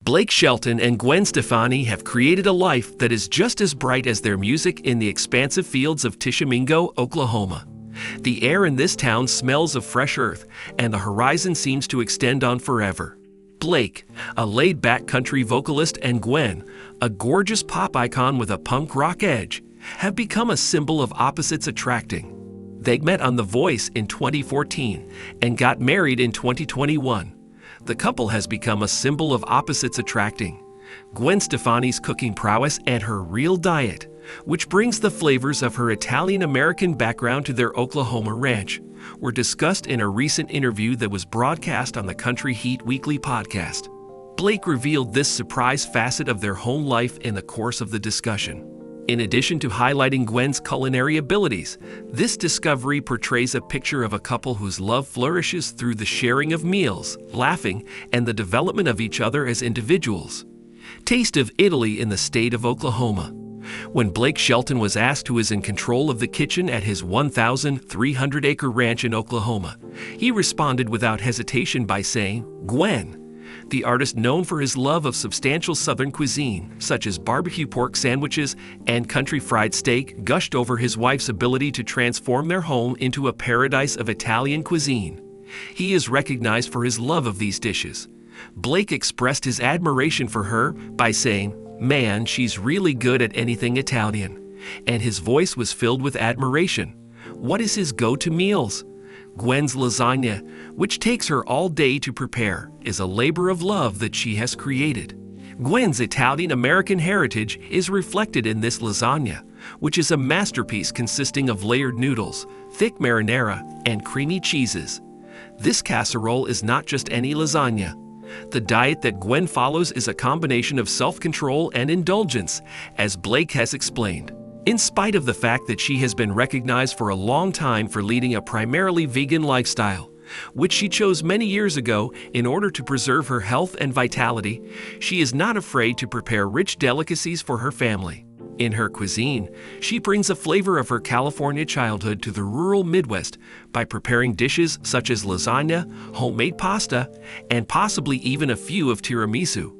Blake Shelton and Gwen Stefani have created a life that is just as bright as their music in the expansive fields of Tishomingo, Oklahoma. The air in this town smells of fresh earth, and the horizon seems to extend on forever. Blake, a laid-back country vocalist, and Gwen, a gorgeous pop icon with a punk rock edge, have become a symbol of opposites attracting. They met on The Voice in 2014 and got married in 2021. The couple has become a symbol of opposites attracting. Gwen Stefani's cooking prowess and her real diet, which brings the flavors of her Italian-American background to their Oklahoma ranch, were discussed in a recent interview that was broadcast on the Country Heat Weekly podcast. Blake revealed this surprise facet of their home life in the course of the discussion. In addition to highlighting Gwen's culinary abilities, this discovery portrays a picture of a couple whose love flourishes through the sharing of meals, laughing, and the development of each other as individuals. Taste of Italy in the state of Oklahoma. When Blake Shelton was asked who is in control of the kitchen at his 1,300-acre ranch in Oklahoma, he responded without hesitation by saying, "Gwen." The artist, known for his love of substantial Southern cuisine, such as barbecue pork sandwiches and country fried steak, gushed over his wife's ability to transform their home into a paradise of Italian cuisine. He is recognized for his love of these dishes. Blake expressed his admiration for her by saying, "Man, she's really good at anything Italian," and his voice was filled with admiration. What is his go-to meals? Gwen's lasagna, which takes her all day to prepare, is a labor of love that she has created. Gwen's Italian-American heritage is reflected in this lasagna, which is a masterpiece consisting of layered noodles, thick marinara, and creamy cheeses. This casserole is not just any lasagna. The diet that Gwen follows is a combination of self-control and indulgence, as Blake has explained. In spite of the fact that she has been recognized for a long time for leading a primarily vegan lifestyle, which she chose many years ago in order to preserve her health and vitality, she is not afraid to prepare rich delicacies for her family. In her cuisine, she brings a flavor of her California childhood to the rural Midwest by preparing dishes such as lasagna, homemade pasta, and possibly even a few of tiramisu.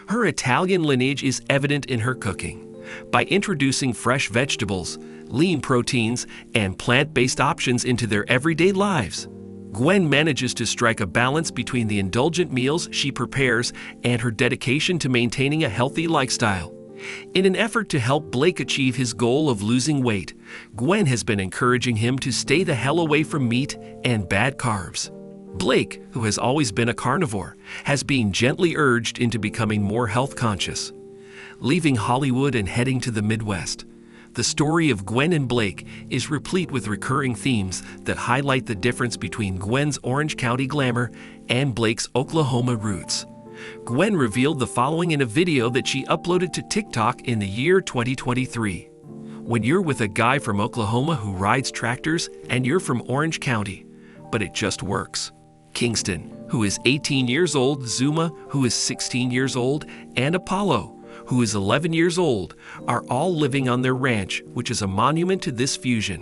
Her Italian lineage is evident in her cooking. By introducing fresh vegetables, lean proteins, and plant-based options into their everyday lives, Gwen manages to strike a balance between the indulgent meals she prepares and her dedication to maintaining a healthy lifestyle. In an effort to help Blake achieve his goal of losing weight, Gwen has been encouraging him to stay the hell away from meat and bad carbs. Blake, who has always been a carnivore, has been gently urged into becoming more health-conscious. Leaving Hollywood and heading to the Midwest, the story of Gwen and Blake is replete with recurring themes that highlight the difference between Gwen's Orange County glamour and Blake's Oklahoma roots. Gwen revealed the following in a video that she uploaded to TikTok in the year 2023. "When you're with a guy from Oklahoma who rides tractors and you're from Orange County, but it just works." Kingston, who is 18 years old, Zuma, who is 16 years old, and Apollo, who is 11 years old, are all living on their ranch, which is a monument to this fusion.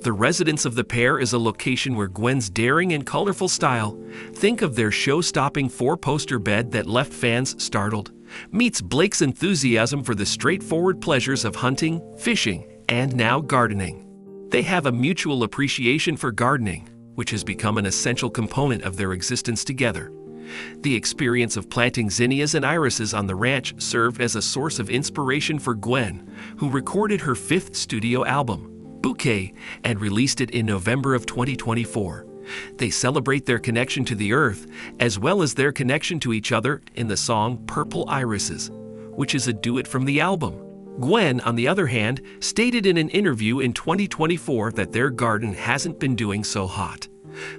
The residence of the pair is a location where Gwen's daring and colorful style, think of their show-stopping four-poster bed that left fans startled, meets Blake's enthusiasm for the straightforward pleasures of hunting, fishing, and now gardening. They have a mutual appreciation for gardening, which has become an essential component of their existence together. The experience of planting zinnias and irises on the ranch served as a source of inspiration for Gwen, who recorded her 5th studio album, Bouquet, and released it in November of 2024. They celebrate their connection to the earth, as well as their connection to each other in the song Purple Irises, which is a duet from the album. Gwen, on the other hand, stated in an interview in 2024 that their garden hasn't been doing so hot.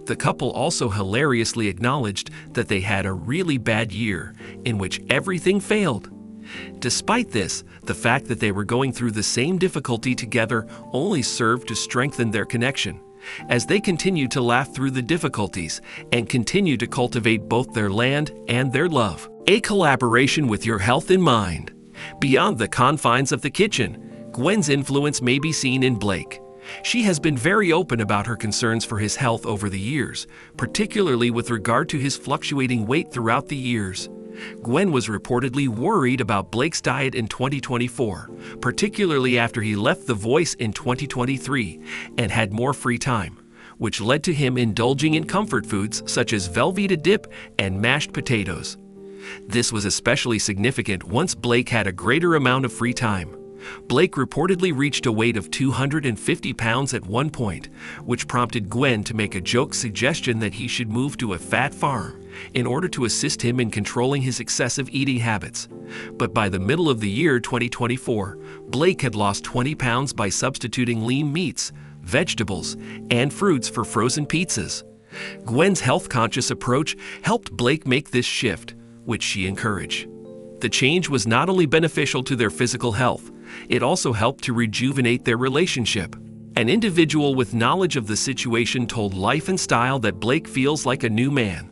The couple also hilariously acknowledged that they had a really bad year in which everything failed. Despite this, the fact that they were going through the same difficulty together only served to strengthen their connection, as they continued to laugh through the difficulties and continue to cultivate both their land and their love. A collaboration with your health in mind. Beyond the confines of the kitchen, Gwen's influence may be seen in Blake. She has been very open about her concerns for his health over the years, particularly with regard to his fluctuating weight throughout the years. Gwen was reportedly worried about Blake's diet in 2024, particularly after he left The Voice in 2023 and had more free time, which led to him indulging in comfort foods such as Velveeta dip and mashed potatoes. This was especially significant once Blake had a greater amount of free time. Blake reportedly reached a weight of 250 pounds at one point, which prompted Gwen to make a joke suggestion that he should move to a fat farm in order to assist him in controlling his excessive eating habits. But by the middle of the year 2024, Blake had lost 20 pounds by substituting lean meats, vegetables, and fruits for frozen pizzas. Gwen's health-conscious approach helped Blake make this shift, which she encouraged. The change was not only beneficial to their physical health, it also helped to rejuvenate their relationship. An individual with knowledge of the situation told Life and Style that Blake feels like a new man,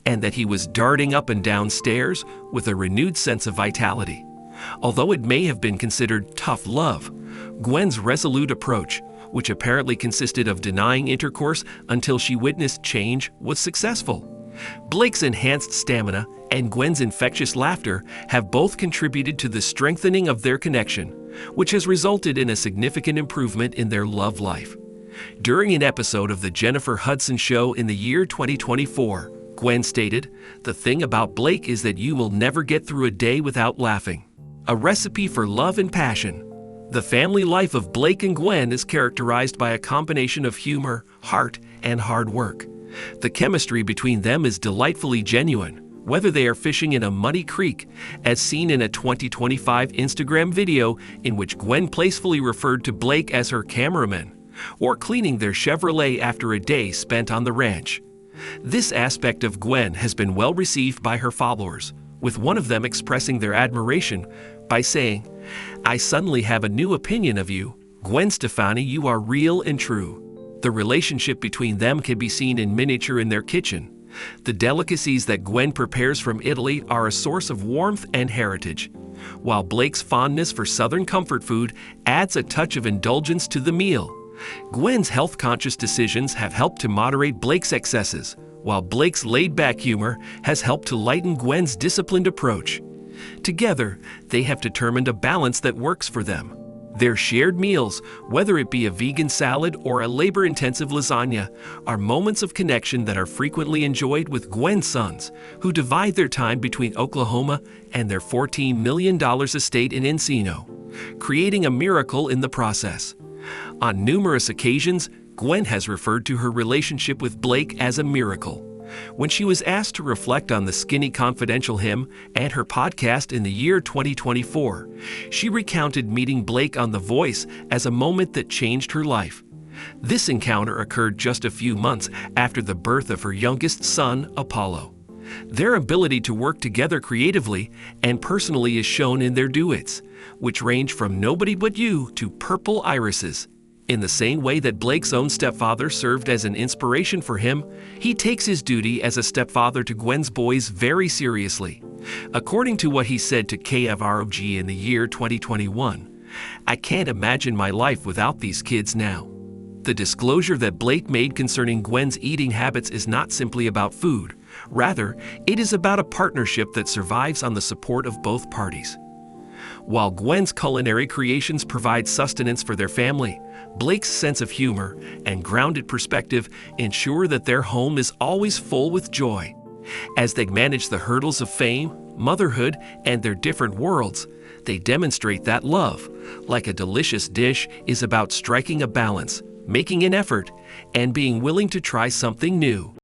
and that he was darting up and down stairs with a renewed sense of vitality. Although it may have been considered tough love, Gwen's resolute approach, which apparently consisted of denying intercourse until she witnessed change, was successful. Blake's enhanced stamina and Gwen's infectious laughter have both contributed to the strengthening of their connection, which has resulted in a significant improvement in their love life. During an episode of The Jennifer Hudson Show in the year 2024, Gwen stated, "The thing about Blake is that you will never get through a day without laughing. A recipe for love and passion." The family life of Blake and Gwen is characterized by a combination of humor, heart, and hard work. The chemistry between them is delightfully genuine, whether they are fishing in a muddy creek, as seen in a 2025 Instagram video in which Gwen playfully referred to Blake as her cameraman, or cleaning their Chevrolet after a day spent on the ranch. This aspect of Gwen has been well received by her followers, with one of them expressing their admiration by saying, "I suddenly have a new opinion of you. Gwen Stefani, you are real and true." The relationship between them can be seen in miniature in their kitchen. The delicacies that Gwen prepares from Italy are a source of warmth and heritage, while Blake's fondness for Southern comfort food adds a touch of indulgence to the meal. Gwen's health-conscious decisions have helped to moderate Blake's excesses, while Blake's laid-back humor has helped to lighten Gwen's disciplined approach. Together, they have determined a balance that works for them. Their shared meals, whether it be a vegan salad or a labor-intensive lasagna, are moments of connection that are frequently enjoyed with Gwen's sons, who divide their time between Oklahoma and their $14 million estate in Encino, creating a miracle in the process. On numerous occasions, Gwen has referred to her relationship with Blake as a miracle. When she was asked to reflect on the Skinny Confidential hymn and her podcast in the year 2024, she recounted meeting Blake on The Voice as a moment that changed her life. This encounter occurred just a few months after the birth of her youngest son, Apollo. Their ability to work together creatively and personally is shown in their duets, which range from Nobody But You to Purple Irises. In the same way that Blake's own stepfather served as an inspiration for him, he takes his duty as a stepfather to Gwen's boys very seriously. According to what he said to KFROG in the year 2021, "I can't imagine my life without these kids now." The disclosure that Blake made concerning Gwen's eating habits is not simply about food. Rather, it is about a partnership that survives on the support of both parties. While Gwen's culinary creations provide sustenance for their family, Blake's sense of humor and grounded perspective ensure that their home is always full with joy. As they manage the hurdles of fame, motherhood, and their different worlds, they demonstrate that love, like a delicious dish, is about striking a balance, making an effort, and being willing to try something new.